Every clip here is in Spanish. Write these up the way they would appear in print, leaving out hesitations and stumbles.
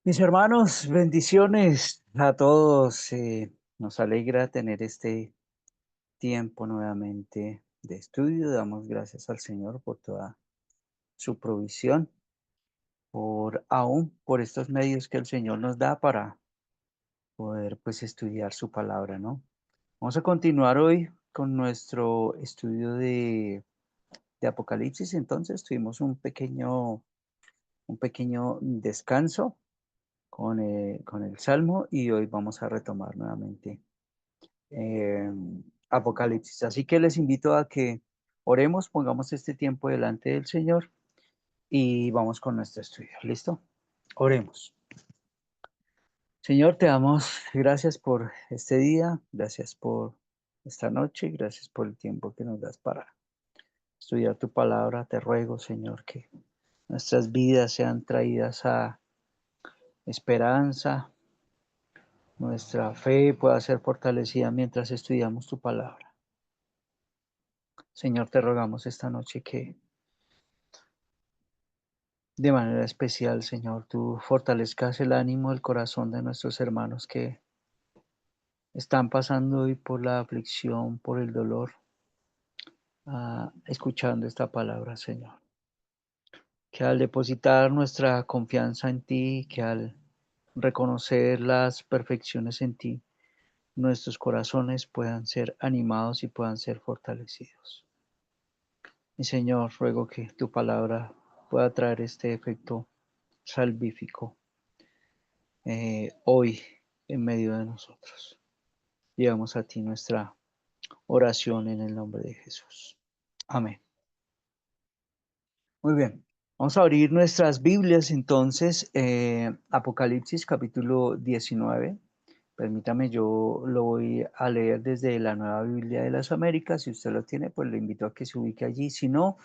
Mis hermanos, bendiciones a todos. Nos alegra tener este tiempo nuevamente de estudio. Damos gracias al Señor por toda su provisión, por estos medios que el Señor nos da para poder pues estudiar su palabra, ¿no? Vamos a continuar hoy con nuestro estudio de Apocalipsis. Entonces tuvimos un pequeño descanso con el Salmo y hoy vamos a retomar nuevamente eh, Apocalipsis. Así que les invito a que oremos, pongamos este tiempo delante del Señor y vamos con nuestro estudio. ¿Listo? Oremos. Señor, te damos gracias por este día, gracias por esta noche, gracias por el tiempo que nos das para estudiar tu palabra. Te ruego, Señor, que nuestras vidas sean traídas a esperanza, nuestra fe pueda ser fortalecida mientras estudiamos tu palabra. Señor, te rogamos esta noche que de manera especial, Señor, tú fortalezcas el ánimo, el corazón de nuestros hermanos que están pasando hoy por la aflicción, por el dolor, escuchando esta palabra, Señor. Que al depositar nuestra confianza en ti, que al reconocer las perfecciones en ti, nuestros corazones puedan ser animados y puedan ser fortalecidos. Mi Señor, ruego que tu palabra pueda traer este efecto salvífico hoy en medio de nosotros. Llevamos a ti nuestra oración en el nombre de Jesús. Amén. Muy bien. Vamos a abrir nuestras Biblias entonces, Apocalipsis capítulo 19. Permítame, yo lo voy a leer desde la Nueva Biblia de las Américas. Si usted lo tiene, pues le invito a que se ubique allí. Si no,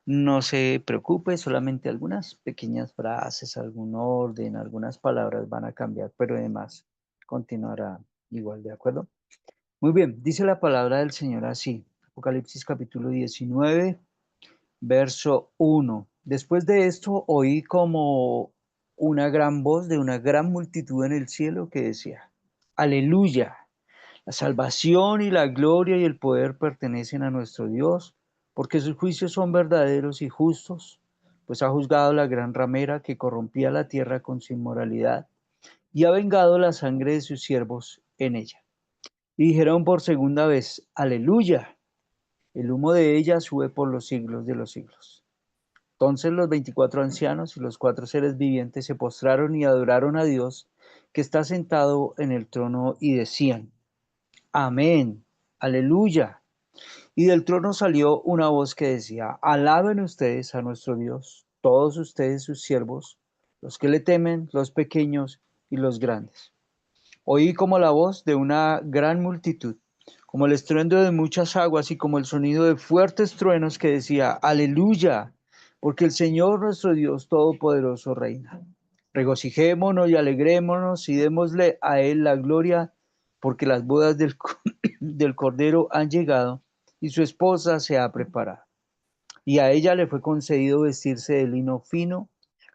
no se preocupe, solamente algunas pequeñas frases, algún orden, algunas palabras van a cambiar, pero además continuará igual, ¿de acuerdo? Muy bien, dice la palabra del Señor así, Apocalipsis capítulo 19, verso 1. Después de esto oí como una gran voz de una gran multitud en el cielo que decía, Aleluya. La salvación y la gloria y el poder pertenecen a nuestro Dios, porque sus juicios son verdaderos y justos, pues ha juzgado la gran ramera que corrompía la tierra con su inmoralidad y ha vengado la sangre de sus siervos en ella. Y dijeron por segunda vez, Aleluya, el humo de ella sube por los siglos de los siglos. Entonces los 24 ancianos y los 4 seres vivientes se postraron y adoraron a Dios que está sentado en el trono y decían, Amén, aleluya. Y del trono salió una voz que decía, alaben ustedes a nuestro Dios, todos ustedes sus siervos, los que le temen, los pequeños y los grandes. Oí como la voz de una gran multitud, como el estruendo de muchas aguas y como el sonido de fuertes truenos que decía, aleluya, porque el Señor nuestro Dios Todopoderoso reina. Regocijémonos y alegrémonos y démosle a Él la gloria, porque las bodas del Cordero han llegado y su esposa se ha preparado. Y a ella le fue concedido vestirse de lino fino,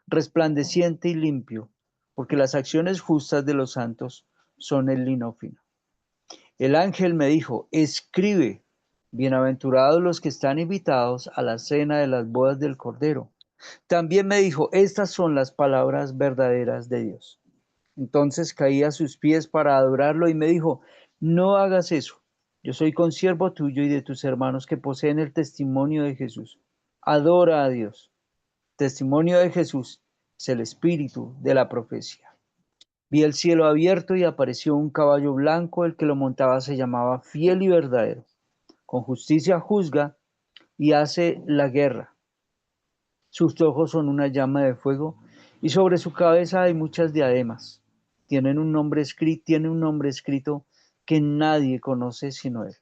resplandeciente y limpio, porque las acciones justas de los santos son el lino fino. El ángel me dijo, escribe, bienaventurados los que están invitados a la cena de las bodas del Cordero. También me dijo, estas son las palabras verdaderas de Dios. Entonces caí a sus pies para adorarlo y me dijo, no hagas eso. Yo soy consiervo tuyo y de tus hermanos que poseen el testimonio de Jesús. Adora a Dios. Testimonio de Jesús es el espíritu de la profecía. Vi el cielo abierto y apareció un caballo blanco, el que lo montaba se llamaba Fiel y Verdadero. Con justicia juzga y hace la guerra. Sus ojos son una llama de fuego y sobre su cabeza hay muchas diademas. Tiene un nombre escrito que nadie conoce sino él.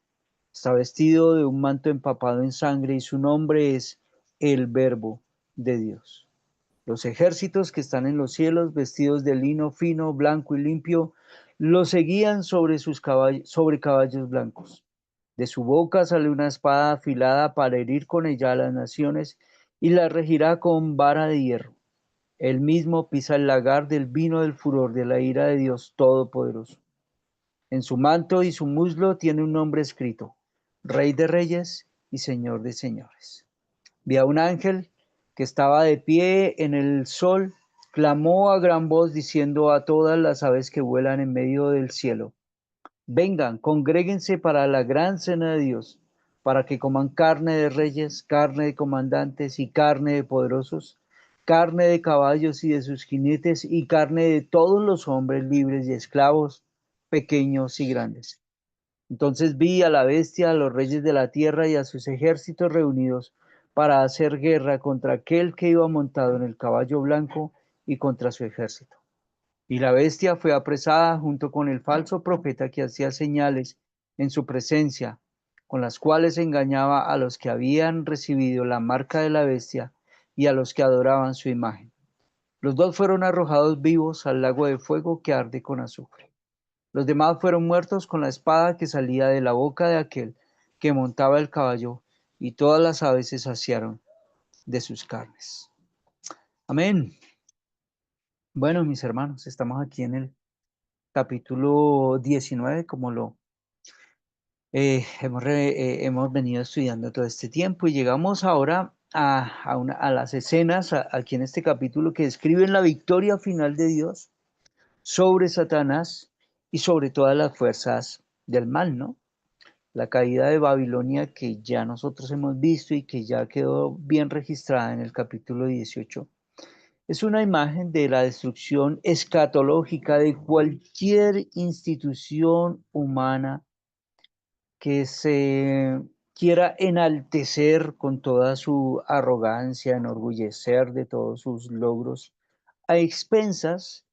Está vestido de un manto empapado en sangre y su nombre es el Verbo de Dios. Los ejércitos que están en los cielos, vestidos de lino fino, blanco y limpio, lo seguían sobre caballos blancos. De su boca sale una espada afilada para herir con ella a las naciones y la regirá con vara de hierro. Él mismo pisa el lagar del vino del furor de la ira de Dios Todopoderoso. En su manto y su muslo tiene un nombre escrito: Rey de Reyes y Señor de Señores. Vi a un ángel que estaba de pie en el sol, clamó a gran voz diciendo a todas las aves que vuelan en medio del cielo: vengan, congréguense para la gran cena de Dios, para que coman carne de reyes, carne de comandantes y carne de poderosos, carne de caballos y de sus jinetes y carne de todos los hombres libres y esclavos, pequeños y grandes. Entonces vi a la bestia, a los reyes de la tierra y a sus ejércitos reunidos para hacer guerra contra aquel que iba montado en el caballo blanco y contra su ejército. Y la bestia fue apresada junto con el falso profeta que hacía señales en su presencia, con las cuales engañaba a los que habían recibido la marca de la bestia y a los que adoraban su imagen. Los dos fueron arrojados vivos al lago de fuego que arde con azufre. Los demás fueron muertos con la espada que salía de la boca de aquel que montaba el caballo, y todas las aves se saciaron de sus carnes. Amén. Bueno, mis hermanos, estamos aquí en el capítulo 19, como lo hemos venido estudiando todo este tiempo, y llegamos ahora a las escenas aquí en este capítulo que describen la victoria final de Dios sobre Satanás y sobre todas las fuerzas del mal, ¿no? La caída de Babilonia, que ya nosotros hemos visto y que ya quedó bien registrada en el capítulo 18, es una imagen de la destrucción escatológica de cualquier institución humana que se quiera enaltecer con toda su arrogancia, enorgullecer de todos sus logros, a expensas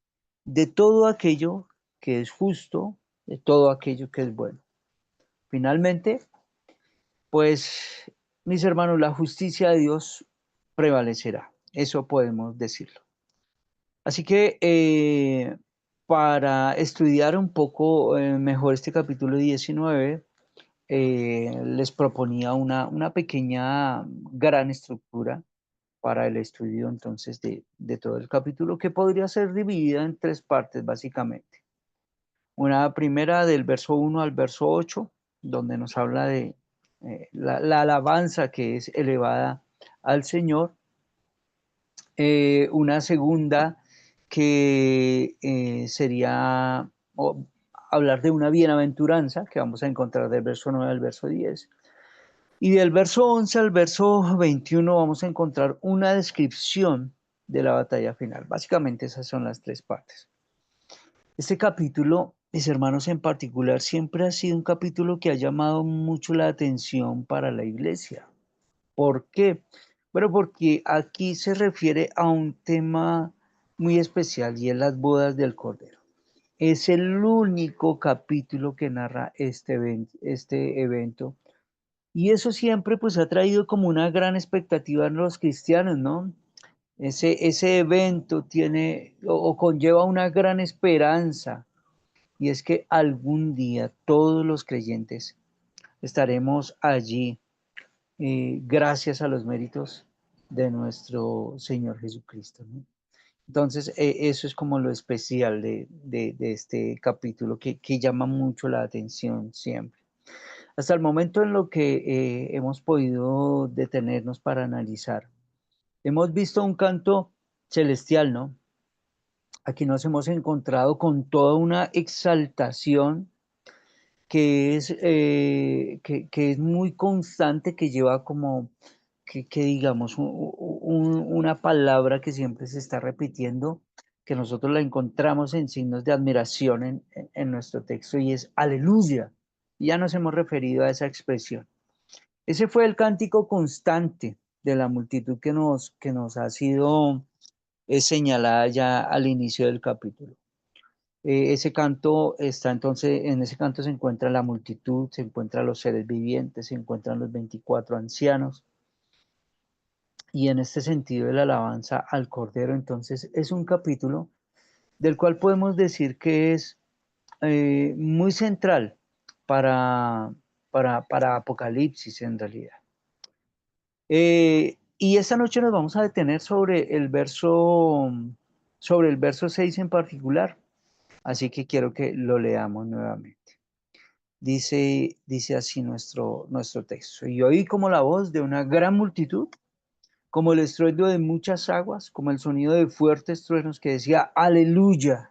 de todo aquello que es justo, de todo aquello que es bueno. Finalmente, pues, mis hermanos, la justicia de Dios prevalecerá. Eso podemos decirlo. Así que para estudiar un poco mejor este capítulo 19, les proponía una pequeña gran estructura para el estudio entonces de todo el capítulo, que podría ser dividida en tres partes básicamente. Una primera del verso 1 al verso 8, donde nos habla de la alabanza que es elevada al Señor. Una segunda que sería hablar de una bienaventuranza, que vamos a encontrar del verso 9 al verso 10. Y del verso 11 al verso 21 vamos a encontrar una descripción de la batalla final. Básicamente esas son las tres partes. Este capítulo, mis hermanos, en particular, siempre ha sido un capítulo que ha llamado mucho la atención para la iglesia. ¿Por qué? Bueno, porque aquí se refiere a un tema muy especial, y es las bodas del Cordero. Es el único capítulo que narra este evento. Y eso siempre pues ha traído como una gran expectativa en los cristianos, ¿no? Ese evento tiene o conlleva una gran esperanza, y es que algún día todos los creyentes estaremos allí, gracias a los méritos de nuestro Señor Jesucristo, ¿no? Entonces, eso es como lo especial de este capítulo que llama mucho la atención siempre. Hasta el momento en lo que hemos podido detenernos para analizar, hemos visto un canto celestial, ¿no? Aquí nos hemos encontrado con toda una exaltación que es muy constante, que lleva como, que digamos, una palabra que siempre se está repitiendo, que nosotros la encontramos en signos de admiración en nuestro texto, y es aleluya. Ya nos hemos referido a esa expresión. Ese fue el cántico constante de la multitud que nos ha sido señalada ya al inicio del capítulo. Ese canto está entonces, en ese canto se encuentra la multitud, se encuentran los seres vivientes, se encuentran los 24 ancianos, y en este sentido de la alabanza al Cordero, entonces es un capítulo del cual podemos decir que es muy central para Apocalipsis en realidad. Y esta noche nos vamos a detener sobre el verso 6 en particular. Así que quiero que lo leamos nuevamente. Dice así nuestro texto. Y oí como la voz de una gran multitud, como el estruendo de muchas aguas, como el sonido de fuertes truenos que decía, aleluya,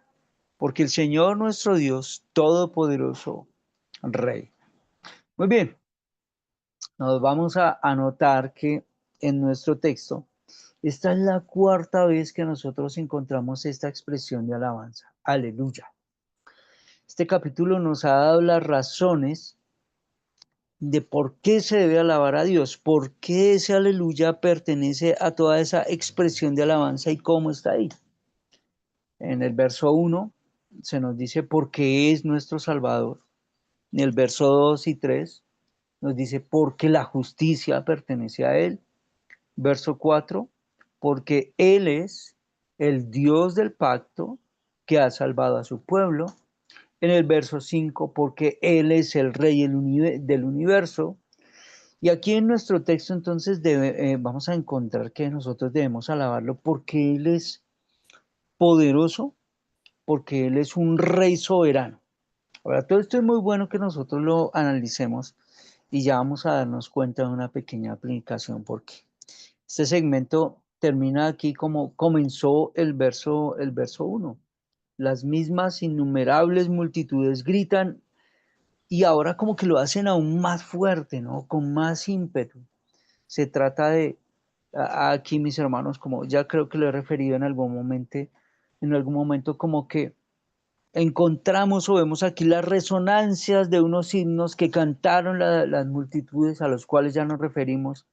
porque el Señor nuestro Dios, todopoderoso, Rey. Muy bien, nos vamos a anotar que en nuestro texto, esta es la cuarta vez que nosotros encontramos esta expresión de alabanza, aleluya. Este capítulo nos ha dado las razones de por qué se debe alabar a Dios, por qué ese aleluya pertenece a toda esa expresión de alabanza y cómo está ahí. En el verso 1 se nos dice por qué es nuestro Salvador. En el verso 2 y 3 nos dice porque la justicia pertenece a Él. Verso 4, porque Él es el Dios del pacto que ha salvado a su pueblo. En el verso 5, porque Él es el Rey del universo. Y aquí en nuestro texto entonces vamos a encontrar que nosotros debemos alabarlo porque Él es poderoso, porque Él es un Rey soberano. Ahora, todo esto es muy bueno que nosotros lo analicemos y ya vamos a darnos cuenta de una pequeña aplicación porque este segmento termina aquí como comenzó el verso 1. Las mismas innumerables multitudes gritan y ahora como que lo hacen aún más fuerte, ¿no? Con más ímpetu. Se trata de, aquí mis hermanos, como ya creo que lo he referido en algún momento como que encontramos o vemos aquí las resonancias de unos himnos que cantaron las multitudes a los cuales ya nos referimos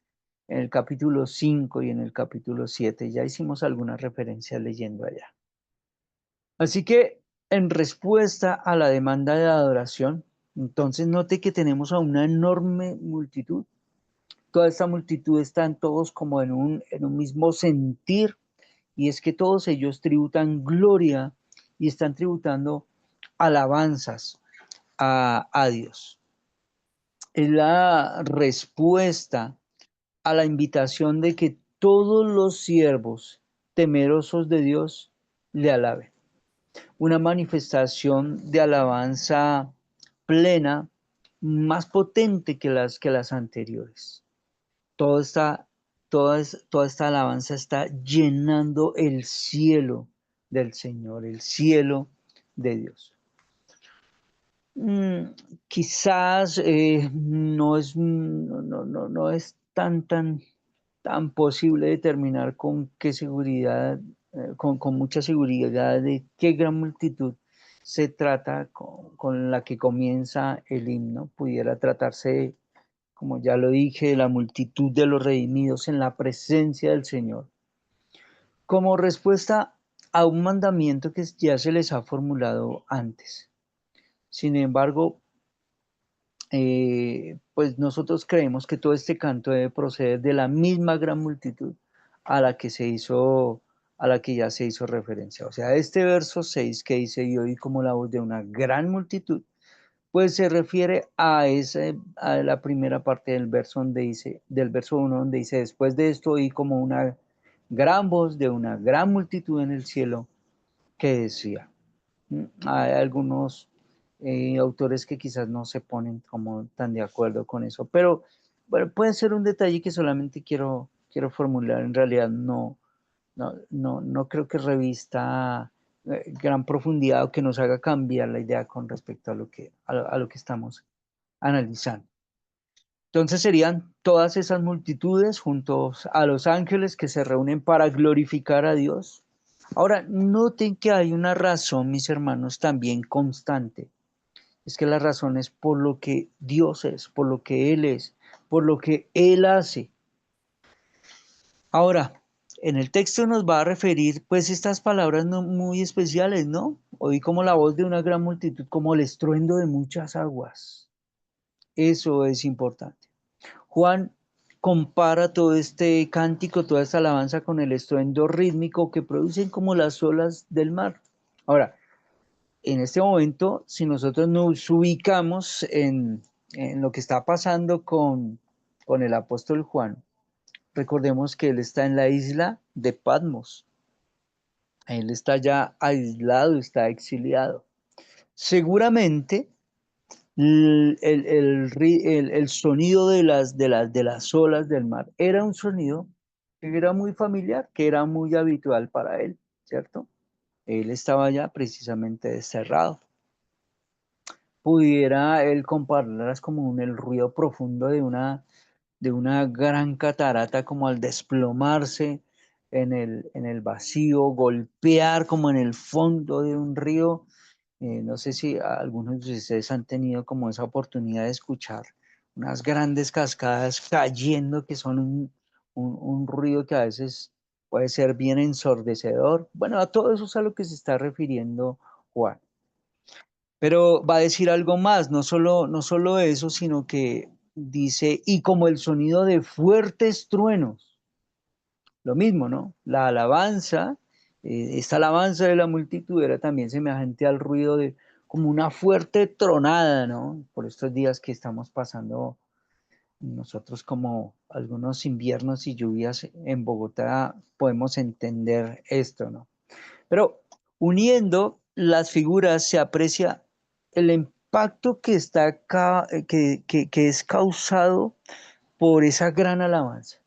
en el capítulo 5 y en el capítulo 7. Ya hicimos algunas referencias leyendo allá. Así que en respuesta a la demanda de adoración, entonces note que tenemos a una enorme multitud. Toda esta multitud están todos como en un mismo sentir, y es que todos ellos tributan gloria y están tributando alabanzas a Dios. Es la respuesta a la invitación de que todos los siervos temerosos de Dios le alaben. Una manifestación de alabanza plena, más potente que las anteriores. Todo está, toda esta alabanza está llenando el cielo del Señor, el cielo de Dios. Mm, quizás no es tan posible determinar con qué seguridad, con mucha seguridad de qué gran multitud se trata con la que comienza el himno. Pudiera tratarse, como ya lo dije, de la multitud de los redimidos en la presencia del Señor, como respuesta a un mandamiento que ya se les ha formulado antes. Sin embargo, pues nosotros creemos que todo este canto debe proceder de la misma gran multitud a la que a la que ya se hizo referencia. O sea, este verso 6 que dice, y oí como la voz de una gran multitud, pues se refiere a la primera parte del verso donde dice, del verso 1 donde dice, después de esto oí como una gran voz de una gran multitud en el cielo que decía. Hay algunos autores que quizás no se ponen como tan de acuerdo con eso, pero bueno, puede ser un detalle que solamente quiero formular. En realidad no creo que revista gran profundidad o que nos haga cambiar la idea con respecto a a lo que estamos analizando. Entonces serían todas esas multitudes juntos a los ángeles que se reúnen para glorificar a Dios. Ahora, noten que hay una razón, mis hermanos, también constante. Es que la razón es por lo que Dios es, por lo que Él es, por lo que Él hace. Ahora, en el texto nos va a referir pues estas palabras muy especiales, ¿no? Oí como la voz de una gran multitud, como el estruendo de muchas aguas. Eso es importante. Juan compara todo este cántico, toda esta alabanza con el estruendo rítmico que producen como las olas del mar. Ahora, en este momento, si nosotros nos ubicamos en lo que está pasando con el apóstol Juan, Recordemos que él está en la isla de Patmos. Él está ya aislado, está exiliado. Seguramente el sonido de las olas del mar era un sonido que era muy familiar, que era muy habitual para él, ¿cierto? Él estaba ya precisamente desterrado. Pudiera él compararlas como el ruido profundo de una gran catarata, como al desplomarse en el vacío, golpear como en el fondo de un río. No sé si algunos de ustedes han tenido como esa oportunidad de escuchar unas grandes cascadas cayendo, que son un ruido que a veces puede ser bien ensordecedor. Bueno, a todo eso es a lo que se está refiriendo Juan. Pero va a decir algo más, no solo eso, sino que dice, y como el sonido de fuertes truenos, lo mismo, ¿no? La alabanza, esta alabanza de la multitud era también semejante al ruido de como una fuerte tronada, ¿no? Por estos días que estamos pasando nosotros, como algunos inviernos y lluvias en Bogotá, podemos entender esto, ¿no? Pero uniendo las figuras se aprecia el impacto que que es causado por esa gran alabanza.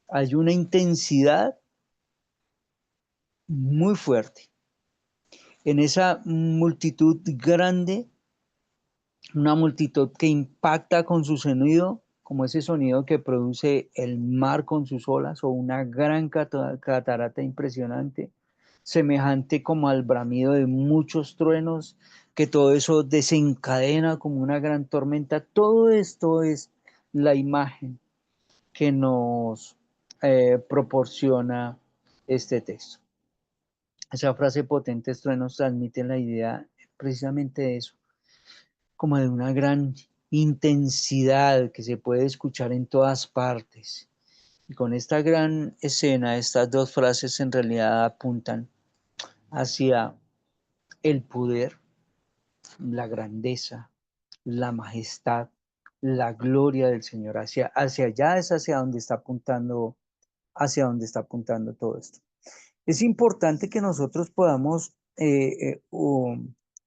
Hay una intensidad muy fuerte en esa multitud grande, una multitud que impacta con su sonido, como ese sonido que produce el mar con sus olas, o una gran catarata impresionante, semejante como al bramido de muchos truenos, que todo eso desencadena como una gran tormenta. Todo esto es la imagen que nos proporciona este texto. Esa frase potentes truenos transmite la idea precisamente de eso, como de una gran intensidad que se puede escuchar en todas partes. Y con esta gran escena, estas dos frases en realidad apuntan hacia el poder, la grandeza, la majestad, la gloria del Señor. Hacia allá es hacia donde está apuntando todo esto. Es importante que nosotros podamos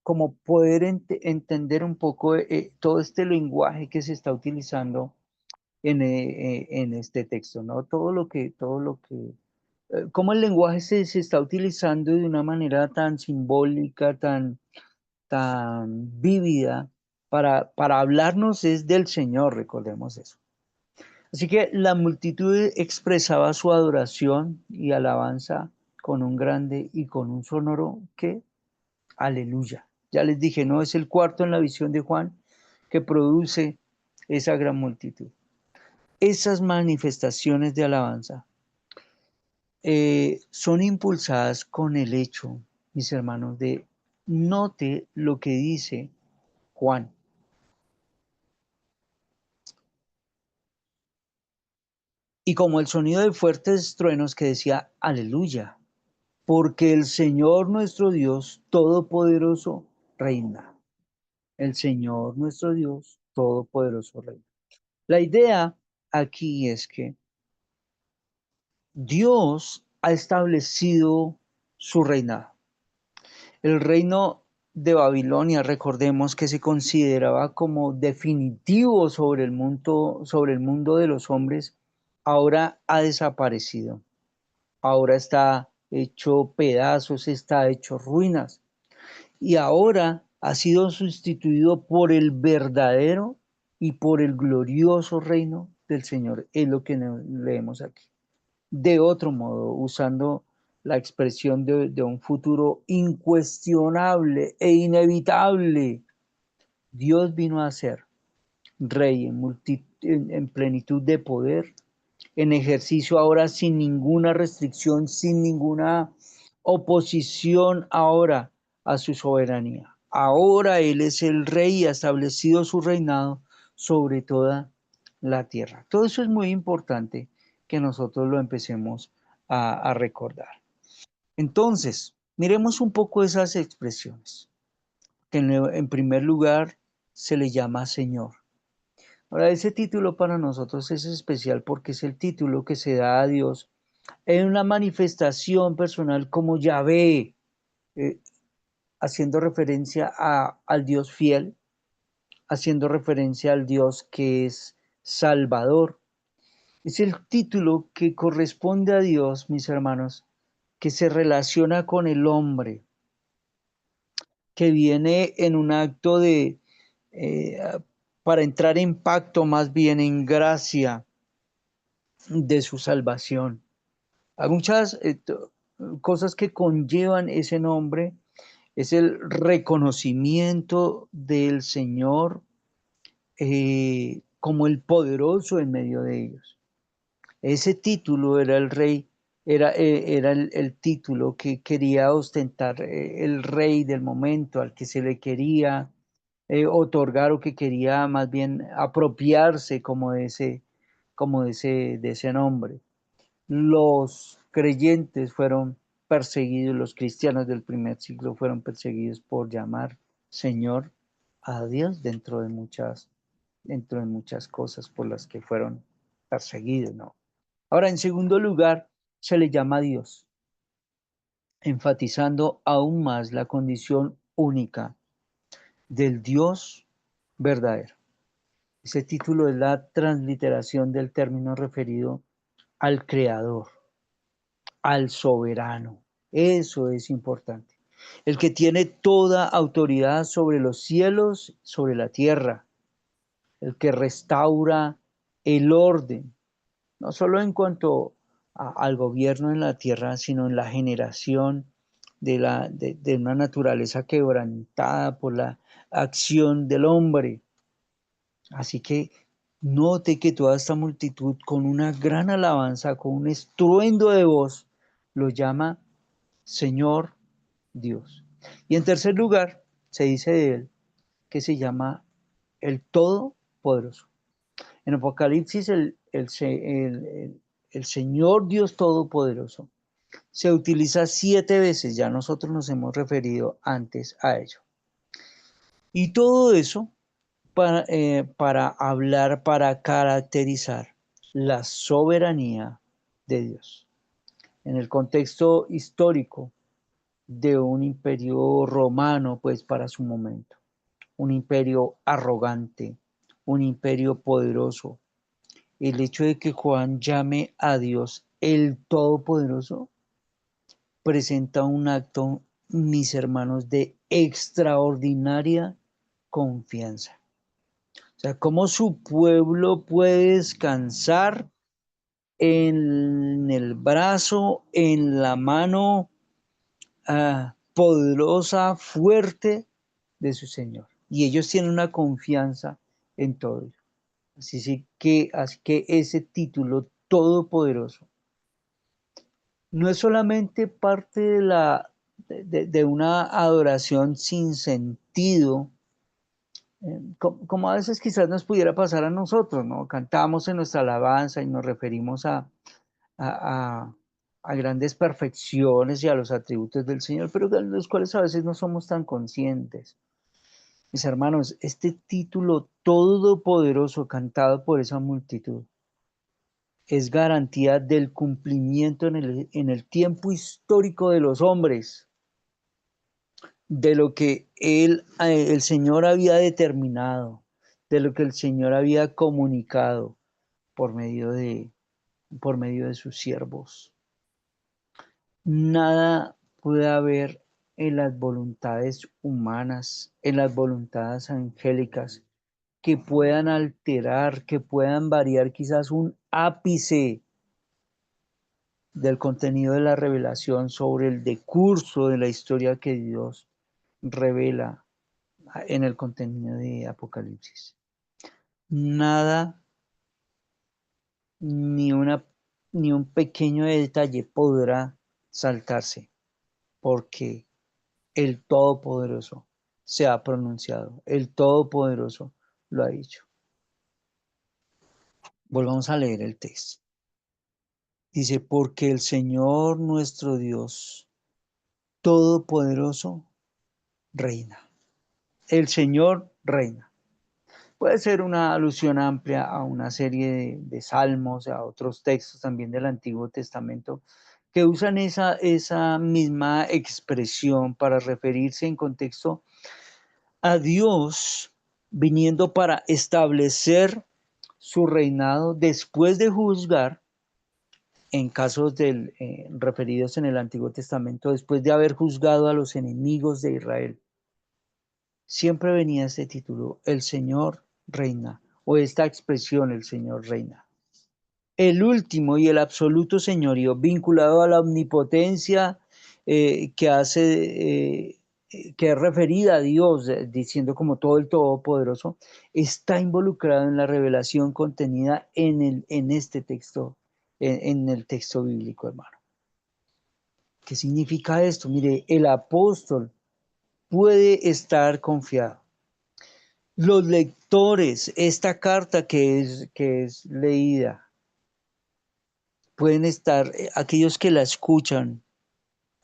como poder entender un poco todo este lenguaje que se está utilizando en este texto, ¿no? Cómo el lenguaje se está utilizando de una manera tan simbólica, tan vívida, para hablarnos es del Señor, recordemos eso. Así que la multitud expresaba su adoración y alabanza con un grande y con un sonoro que aleluya. Ya les dije, no es el cuarto en la visión de Juan que produce esa gran multitud. Esas manifestaciones de alabanza son impulsadas con el hecho, mis hermanos, de note lo que dice Juan. Y como el sonido de fuertes truenos que decía aleluya, porque el Señor nuestro Dios Todopoderoso reina. El Señor nuestro Dios Todopoderoso reina. La idea aquí es que Dios ha establecido su reinado. El reino de Babilonia, recordemos que se consideraba como definitivo sobre el mundo de los hombres, ahora ha desaparecido. Ahora está hecho pedazos, está hecho ruinas. Y ahora ha sido sustituido por el verdadero y por el glorioso reino del Señor. Es lo que leemos aquí. De otro modo, usando la expresión de un futuro incuestionable e inevitable, Dios vino a ser rey en plenitud de poder, en ejercicio ahora sin ninguna restricción, sin ninguna oposición ahora a su soberanía. Ahora Él es el rey y ha establecido su reinado sobre toda la tierra. Todo eso es muy importante que nosotros lo empecemos a recordar. Entonces, miremos un poco esas expresiones, que en primer lugar se le llama Señor. Ahora, ese título para nosotros es especial porque es el título que se da a Dios en una manifestación personal como Yahvé, eh, haciendo referencia al Dios fiel, haciendo referencia al Dios que es Salvador. Es el título que corresponde a Dios, mis hermanos, que se relaciona con el hombre, que viene en un acto de, eh, para entrar en pacto, más bien en gracia de su salvación. Hay muchas cosas que conllevan ese nombre. Es el reconocimiento del Señor como el poderoso en medio de ellos. Ese título era el rey, era el título que quería ostentar el rey del momento al que se le quería otorgar o que quería más bien apropiarse de ese nombre. Los creyentes fueron perseguidos, los cristianos del primer siglo fueron perseguidos por llamar Señor a Dios dentro de muchas cosas por las que fueron perseguidos, ¿no? Ahora, en segundo lugar, se le llama a Dios, enfatizando aún más la condición única del Dios verdadero. Ese título es la transliteración del término referido al Creador, al soberano. Eso es importante. El que tiene toda autoridad sobre los cielos, sobre la tierra, el que restaura el orden, no solo en cuanto al gobierno en la tierra, sino en la generación de una naturaleza quebrantada por la acción del hombre. Así que note que toda esta multitud con una gran alabanza, con un estruendo de voz, lo llama Señor Dios. Y en tercer lugar, se dice de él que se llama el Todopoderoso. En Apocalipsis, el Señor Dios Todopoderoso se utiliza 7 veces, ya nosotros nos hemos referido antes a ello. Y todo eso para hablar, para caracterizar la soberanía de Dios. En el contexto histórico de un imperio romano, pues para su momento, un imperio arrogante, un imperio poderoso. El hecho de que Juan llame a Dios el Todopoderoso presenta un acto, mis hermanos, de extraordinaria confianza. O sea, cómo su pueblo puede descansar en el brazo, en la mano poderosa, fuerte de su Señor. Y ellos tienen una confianza en todo ello. Así que ese título todopoderoso no es solamente parte de una adoración sin sentido, como a veces quizás nos pudiera pasar a nosotros, ¿no? Cantamos en nuestra alabanza y nos referimos a, a, a grandes perfecciones y a los atributos del Señor, pero de los cuales a veces no somos tan conscientes. Mis hermanos, este título todopoderoso cantado por esa multitud es garantía del cumplimiento en el tiempo histórico de los hombres, de lo que el Señor había determinado, de lo que el Señor había comunicado por por medio de sus siervos. Nada puede haber en las voluntades humanas, en las voluntades angélicas, que puedan alterar, que puedan variar quizás un ápice del contenido de la revelación sobre el decurso de la historia que Dios revela en el contenido de Apocalipsis. Nada, ni, una, ni un pequeño detalle podrá saltarse, porque el Todopoderoso se ha pronunciado, el Todopoderoso lo ha dicho. Volvamos a leer el texto. Dice, porque el Señor nuestro Dios Todopoderoso reina. El Señor reina. Puede ser una alusión amplia a una serie de salmos, a otros textos también del Antiguo Testamento, que usan esa misma expresión para referirse en contexto a Dios viniendo para establecer su reinado después de juzgar, en casos referidos en el Antiguo Testamento, después de haber juzgado a los enemigos de Israel. Siempre venía este título, el Señor reina, o esta expresión, el Señor reina. El último y el absoluto señorío, vinculado a la omnipotencia que que es referida a Dios, diciendo como todo el Todopoderoso, está involucrado en la revelación contenida en este texto, en el texto bíblico, hermano. ¿Qué significa esto? Mire, el apóstol puede estar confiado. Los lectores, esta carta que es leída, pueden estar, aquellos que la escuchan,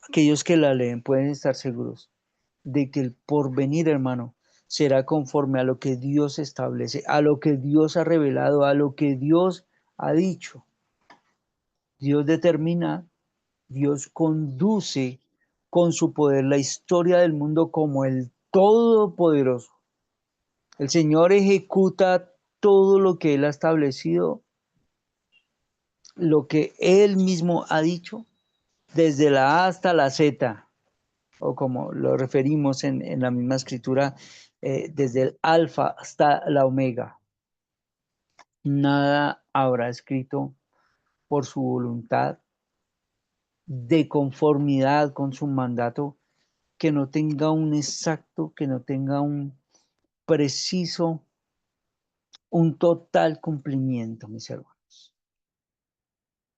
aquellos que la leen, pueden estar seguros de que el porvenir, hermano, será conforme a lo que Dios establece, a lo que Dios ha revelado, a lo que Dios ha dicho. Dios determina, Dios conduce con su poder la historia del mundo como el Todopoderoso. El Señor ejecuta todo lo que Él ha establecido, lo que Él mismo ha dicho, desde la A hasta la Z, o como lo referimos en la misma escritura, desde el alfa hasta la omega. Nada habrá escrito por su voluntad, de conformidad con su mandato, que no tenga un exacto, que no tenga un preciso, un total cumplimiento, mis hermanos.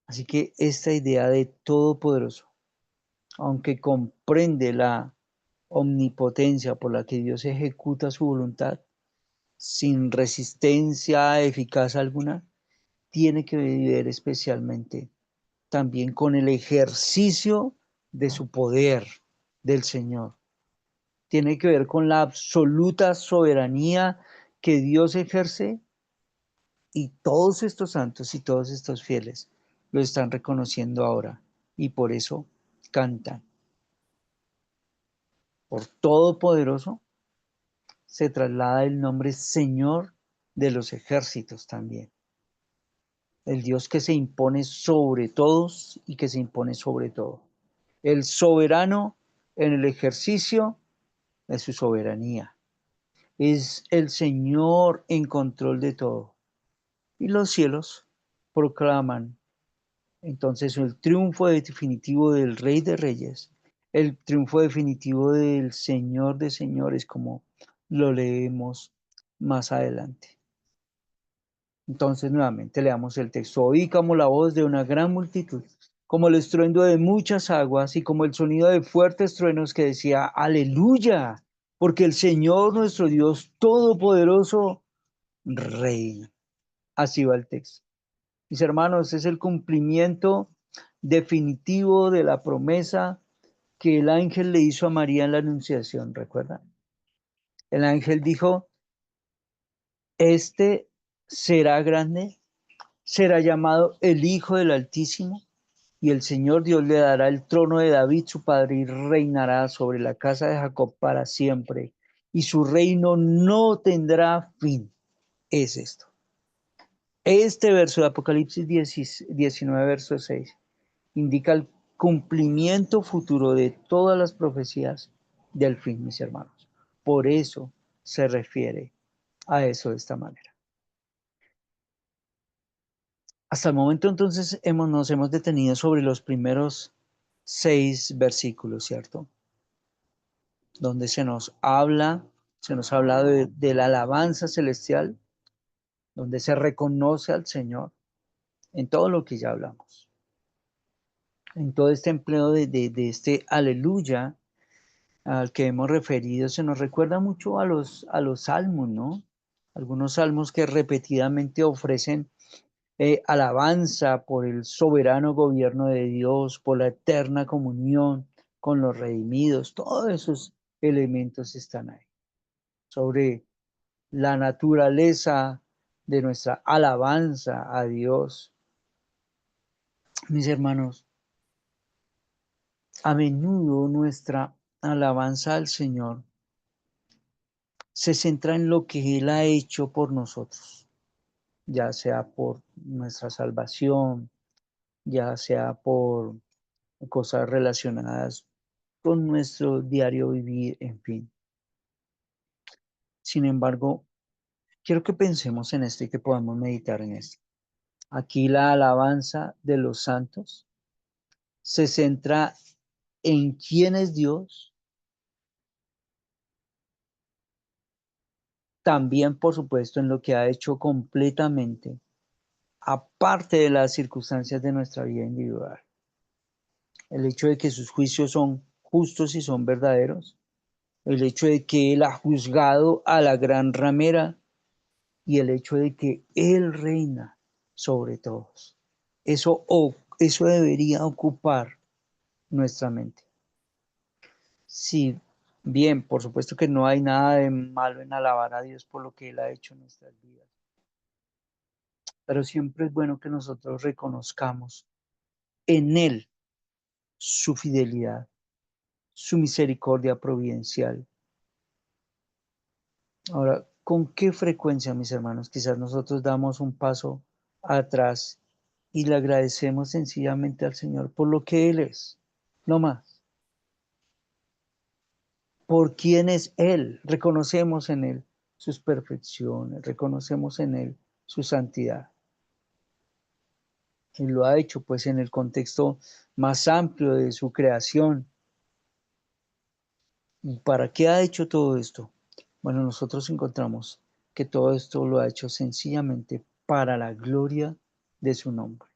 Así que esta idea de todopoderoso, aunque comprende la omnipotencia por la que Dios ejecuta su voluntad, sin resistencia eficaz alguna, tiene que ver especialmente también con el ejercicio de su poder del Señor. Tiene que ver con la absoluta soberanía que Dios ejerce, y todos estos santos y todos estos fieles lo están reconociendo ahora, y por eso cantan. Por Todopoderoso se traslada el nombre Señor de los ejércitos también. El Dios que se impone sobre todos y que se impone sobre todo. El soberano en el ejercicio de su soberanía. Es el Señor en control de todo. Y los cielos proclaman entonces el triunfo definitivo del Rey de Reyes, el triunfo definitivo del Señor de Señores, como lo leemos más adelante. Entonces nuevamente leamos el texto. Oí como la voz de una gran multitud, como el estruendo de muchas aguas y como el sonido de fuertes truenos que decía, aleluya, porque el Señor nuestro Dios Todopoderoso reina. Así va el texto. Mis hermanos, es el cumplimiento definitivo de la promesa que el ángel le hizo a María en la Anunciación, ¿recuerdan? El ángel dijo, este será grande, será llamado el Hijo del Altísimo, y el Señor Dios le dará el trono de David, su padre, y reinará sobre la casa de Jacob para siempre, y su reino no tendrá fin. Es esto. Este verso de Apocalipsis 19, verso 6, indica el cumplimiento futuro de todas las profecías del fin, mis hermanos. Por eso se refiere a eso de esta manera. Hasta el momento entonces nos hemos detenido sobre los primeros 6 versículos, ¿cierto? Donde se nos ha hablado de la alabanza celestial, donde se reconoce al Señor en todo lo que ya hablamos. En todo este empleo de este aleluya al que hemos referido, se nos recuerda mucho a los salmos, ¿no? Algunos salmos que repetidamente ofrecen alabanza por el soberano gobierno de Dios, por la eterna comunión con los redimidos, todos esos elementos están ahí. Sobre la naturaleza de nuestra alabanza a Dios. Mis hermanos, a menudo nuestra alabanza al Señor se centra en lo que Él ha hecho por nosotros, ya sea por nuestra salvación, ya sea por cosas relacionadas con nuestro diario vivir, en fin. Sin embargo, quiero que pensemos en esto y que podamos meditar en esto. Aquí la alabanza de los santos se centra en quién es Dios, también por supuesto en lo que ha hecho completamente, aparte de las circunstancias de nuestra vida individual. El hecho de que sus juicios son justos y son verdaderos, el hecho de que Él ha juzgado a la gran ramera y el hecho de que Él reina sobre todos. Eso debería ocupar nuestra mente. Sí, bien, por supuesto que no hay nada de malo en alabar a Dios por lo que Él ha hecho en nuestras vidas, pero siempre es bueno que nosotros reconozcamos en Él su fidelidad, su misericordia providencial. Ahora, ¿con qué frecuencia, mis hermanos, quizás nosotros damos un paso atrás y le agradecemos sencillamente al Señor por lo que Él es? No más. Por quién es Él. Reconocemos en Él sus perfecciones, reconocemos en Él su santidad. Y lo ha hecho pues en el contexto más amplio de su creación. ¿Y para qué ha hecho todo esto? Bueno, nosotros encontramos que todo esto lo ha hecho sencillamente para la gloria de su nombre.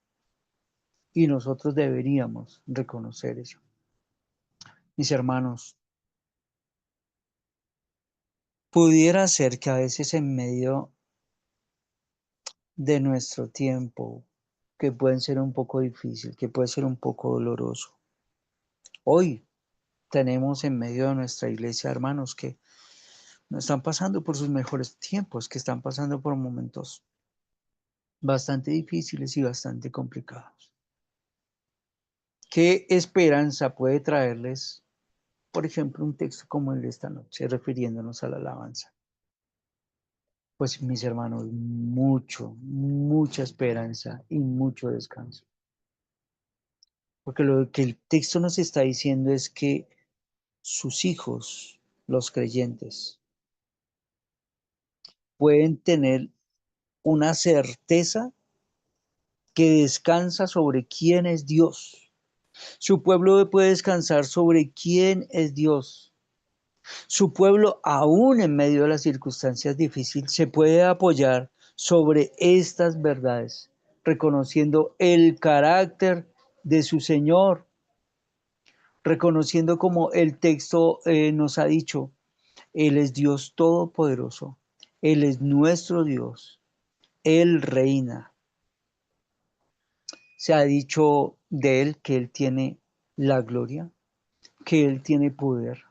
Y nosotros deberíamos reconocer eso. Mis hermanos, pudiera ser que a veces en medio de nuestro tiempo, que pueden ser un poco difícil, que puede ser un poco doloroso. Hoy tenemos en medio de nuestra iglesia hermanos que no están pasando por sus mejores tiempos, que están pasando por momentos bastante difíciles y bastante complicados. ¿Qué esperanza puede traerles, por ejemplo, un texto como el de esta noche, refiriéndonos a la alabanza? Pues mis hermanos, mucha esperanza y mucho descanso. Porque lo que el texto nos está diciendo es que sus hijos, los creyentes, pueden tener una certeza que descansa sobre quién es Dios. Su pueblo puede descansar sobre quién es Dios. Su pueblo, aún en medio de las circunstancias difíciles, se puede apoyar sobre estas verdades, reconociendo el carácter de su Señor, reconociendo como el texto nos ha dicho, Él es Dios todopoderoso, Él es nuestro Dios, Él reina. Se ha dicho de Él que Él tiene la gloria, que Él tiene poder,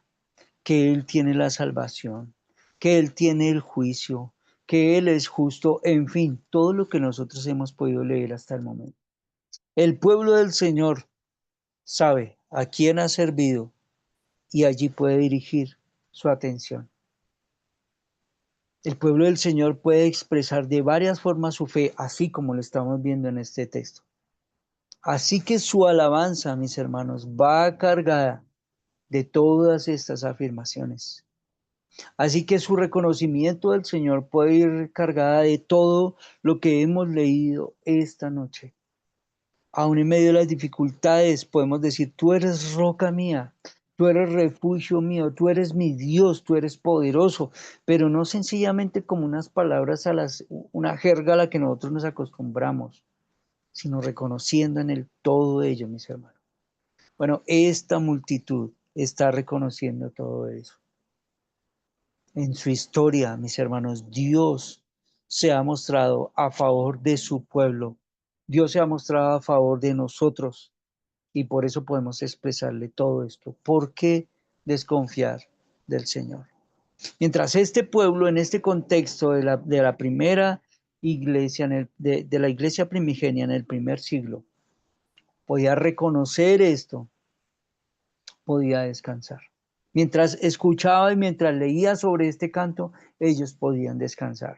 que Él tiene la salvación, que Él tiene el juicio, que Él es justo, en fin, todo lo que nosotros hemos podido leer hasta el momento. El pueblo del Señor sabe a quién ha servido y allí puede dirigir su atención. El pueblo del Señor puede expresar de varias formas su fe, así como lo estamos viendo en este texto. Así que su alabanza, mis hermanos, va cargada de todas estas afirmaciones. Así que su reconocimiento del Señor puede ir cargada de todo lo que hemos leído esta noche. Aún en medio de las dificultades podemos decir, tú eres roca mía, tú eres refugio mío, tú eres mi Dios, tú eres poderoso, pero no sencillamente como unas palabras una jerga a la que nosotros nos acostumbramos, sino reconociendo en el todo ello, mis hermanos. Bueno, esta multitud está reconociendo todo eso. En su historia, mis hermanos, Dios se ha mostrado a favor de su pueblo. Dios se ha mostrado a favor de nosotros y por eso podemos expresarle todo esto. ¿Por qué desconfiar del Señor? Mientras este pueblo, en este contexto de la primera iglesia, de la iglesia primigenia en el primer siglo, podía reconocer esto, podía descansar. Mientras escuchaba y mientras leía sobre este canto, ellos podían descansar,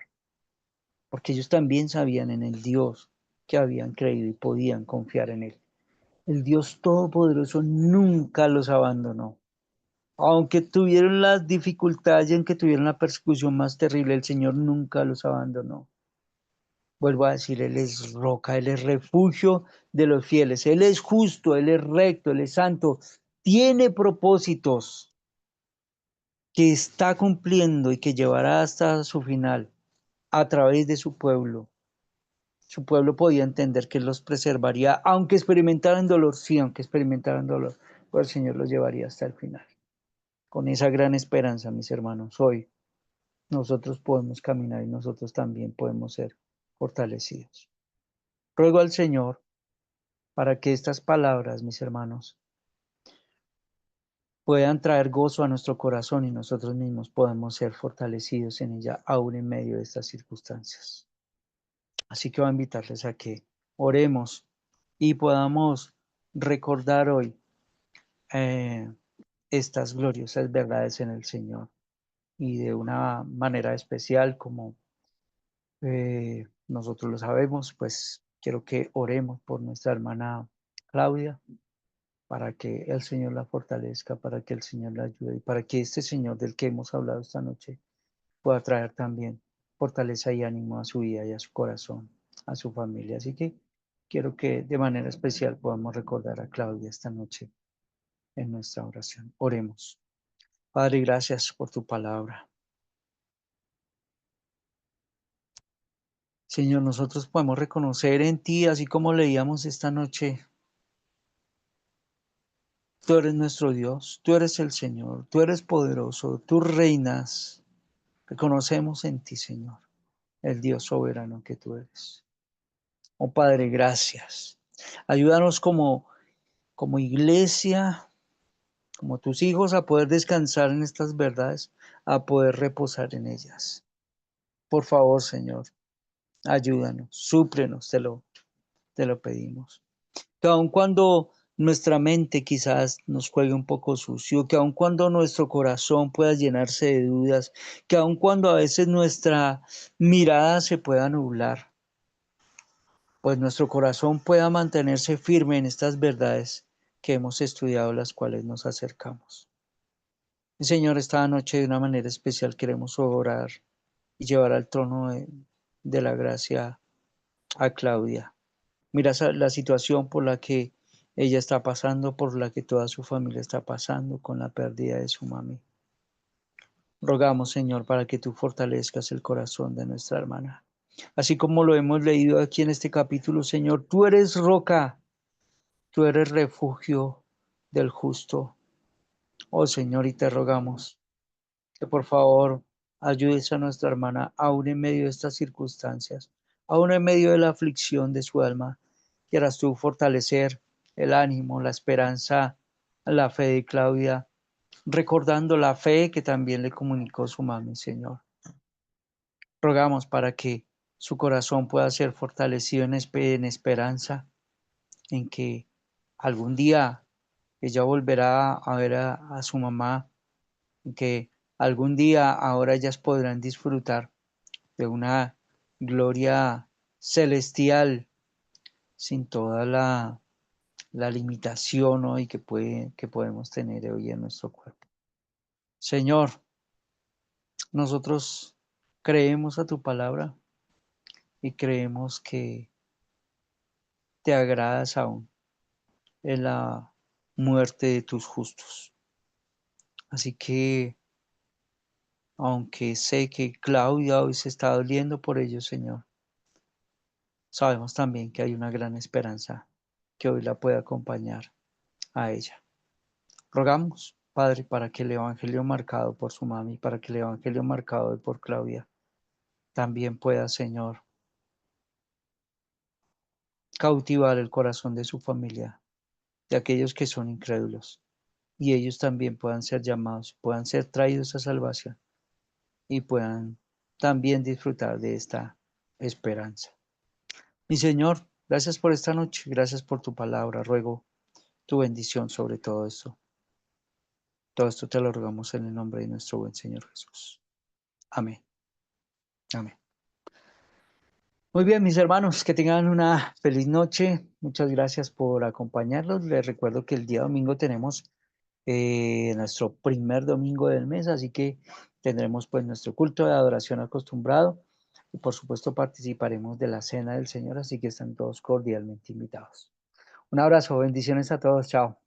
porque ellos también sabían en el Dios que habían creído y podían confiar en él. El Dios Todopoderoso nunca los abandonó. Aunque tuvieron las dificultades y aunque tuvieron la persecución más terrible, el Señor nunca los abandonó. Vuelvo a decir, Él es roca, Él es refugio de los fieles, Él es justo, Él es recto, Él es santo, tiene propósitos que está cumpliendo y que llevará hasta su final a través de su pueblo. Su pueblo podía entender que Él los preservaría, aunque experimentaran dolor, sí, aunque experimentaran dolor, pues el Señor los llevaría hasta el final. Con esa gran esperanza, mis hermanos, hoy nosotros podemos caminar y nosotros también podemos ser fortalecidos. Ruego al Señor para que estas palabras, mis hermanos, puedan traer gozo a nuestro corazón y nosotros mismos podamos ser fortalecidos en ella, aún en medio de estas circunstancias. Así que voy a invitarles a que oremos y podamos recordar hoy eh, estas gloriosas verdades en el Señor y de una manera especial como nosotros lo sabemos, pues quiero que oremos por nuestra hermana Claudia, para que el Señor la fortalezca, para que el Señor la ayude y para que este Señor del que hemos hablado esta noche pueda traer también fortaleza y ánimo a su vida y a su corazón, a su familia. Así que quiero que de manera especial podamos recordar a Claudia esta noche en nuestra oración. Oremos. Padre, gracias por tu palabra. Señor, nosotros podemos reconocer en ti, así como leíamos esta noche, tú eres nuestro Dios, tú eres el Señor, tú eres poderoso, tú reinas. Reconocemos en ti, Señor, el Dios soberano que tú eres. Oh Padre, gracias. Ayúdanos como iglesia, como tus hijos, a poder descansar en estas verdades, a poder reposar en ellas. Por favor, Señor, ayúdanos, súplenos, te lo pedimos. Que aun cuando nuestra mente quizás nos juegue un poco sucio, que aun cuando nuestro corazón pueda llenarse de dudas, que aun cuando a veces nuestra mirada se pueda nublar, pues nuestro corazón pueda mantenerse firme en estas verdades que hemos estudiado, las cuales nos acercamos. Y Señor, esta noche de una manera especial queremos orar y llevar al trono de la gracia a Claudia. Mira la situación por la que ella está pasando, por la que toda su familia está pasando con la pérdida de su mami. Rogamos, Señor, para que tú fortalezcas el corazón de nuestra hermana. Así como lo hemos leído aquí en este capítulo, Señor, tú eres roca, tú eres refugio del justo. Oh, Señor, y te rogamos que por favor ayudes a nuestra hermana aún en medio de estas circunstancias, aún en medio de la aflicción de su alma. Quieras tú fortalecer el ánimo, la esperanza, la fe de Claudia, recordando la fe que también le comunicó su mami, Señor. Rogamos para que su corazón pueda ser fortalecido en esperanza, en que algún día ella volverá a ver a su mamá, en que algún día ahora ellas podrán disfrutar de una gloria celestial sin toda la limitación hoy que podemos tener hoy en nuestro cuerpo. Señor, nosotros creemos a tu palabra y creemos que te agradas aún en la muerte de tus justos. Así que, aunque sé que Claudia hoy se está doliendo por ello, Señor, sabemos también que hay una gran esperanza que hoy la puede acompañar a ella. Rogamos, Padre, para que el evangelio marcado por su mami, para que el evangelio marcado por Claudia también pueda, Señor, cautivar el corazón de su familia, de aquellos que son incrédulos, y ellos también puedan ser llamados, puedan ser traídos a salvación y puedan también disfrutar de esta esperanza. Mi Señor, gracias por esta noche, gracias por tu palabra. Ruego tu bendición sobre todo esto. Todo esto te lo rogamos en el nombre de nuestro buen Señor Jesús. Amén. Amén. Muy bien, mis hermanos, que tengan una feliz noche. Muchas gracias por acompañarnos. Les recuerdo que el día domingo tenemos nuestro primer domingo del mes, así que tendremos pues nuestro culto de adoración acostumbrado y por supuesto participaremos de la cena del Señor, así que están todos cordialmente invitados. Un abrazo, bendiciones a todos, chao.